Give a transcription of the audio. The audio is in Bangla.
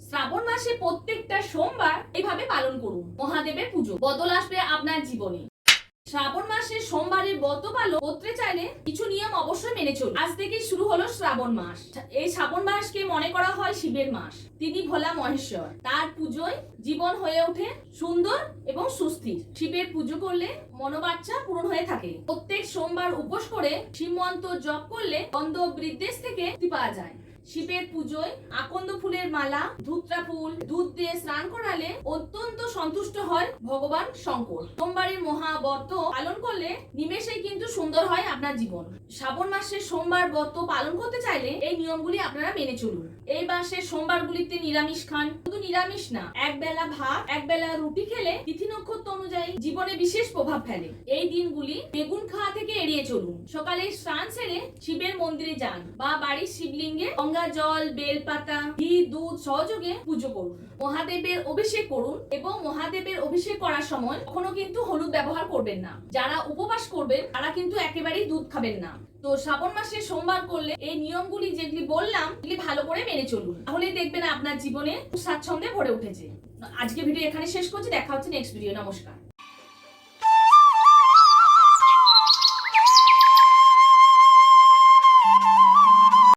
শ্রাবণ মাসে প্রত্যেকটা সোমবার এভাবে পালন করুন। মহাদেবের পুজো বদল আসবে আপনার জীবনে। শ্রাবণ মাসে সোমবারের ব্রত পালন করতে চাইলে কিছু নিয়ম অবশ্যই মেনে চলুন। আজ থেকে শুরু হলো শ্রাবণ মাস। এই শ্রাবণ মাসকে মনে করা হয় শিবের মাস। তিনি ভোলা মহেশ্বর। তার পুজোয় জীবন হয়ে ওঠে সুন্দর এবং সুস্থির। শিবের পুজো করলে মনোবাঞ্ছা পূরণ হয়ে থাকে। প্রত্যেক সোমবার উপোস করে শিব মন্ত্র জপ করলে গন্ধ বৃদ্দেশ থেকে মুক্তি পাওয়া যায়। শিবের পুজোয় আকন্দ ফুলের মালা, ধুত্রা ফুল, দুধ দিয়ে স্নান করালে অত্যন্ত সন্তুষ্ট হয় ভগবান শঙ্কর। সোমবারের মহাব্রত পালন করলে নিমেষেই কিন্তু সুন্দর হয় আপনার জীবন। শ্রাবণ মাসে সোমবার ব্রত পালন করতে চাইলে এই নিয়মগুলি আপনারা মেনে চলুন। এই মাসে সোমবারগুলিতে নিরামিষ খান। শুধু নিরামিষ না, এক বেলা ভাত, এক বেলা রুটি খেলে তিথি নক্ষত্র অনুযায়ী জীবনে বিশেষ প্রভাব ফেলে। এই দিনগুলি বেগুন খাওয়া থেকে এড়িয়ে চলুন। সকালে স্নান সেরে শিবের মন্দিরে যান বা বাড়ির শিবলিঙ্গে গঙ্গা জল, বেলপাতা, ঘি, দুধ সহযোগে পুজো করুন। মহাদেবের অভিষেক করুন এবং মহাদেবের অভিষেক করার সময় কখনো কিন্তু হলুদ ব্যবহার করবেন না। যারা উপবাস করবেন তারা কিন্তু একেবারেই দুধ খাবেন না। তো শ্রাবণ মাসে সোমবার করলে এই নিয়মগুলি যেগুলি বললাম এগুলি ভালো করে মেনে চলুন, তাহলেই দেখবেন আপনার জীবনে স্বাচ্ছন্দ্যে ভরে উঠেছে। আজকে ভিডিও এখানে শেষ করছি। দেখা হচ্ছে নেক্সট ভিডিও। নমস্কার।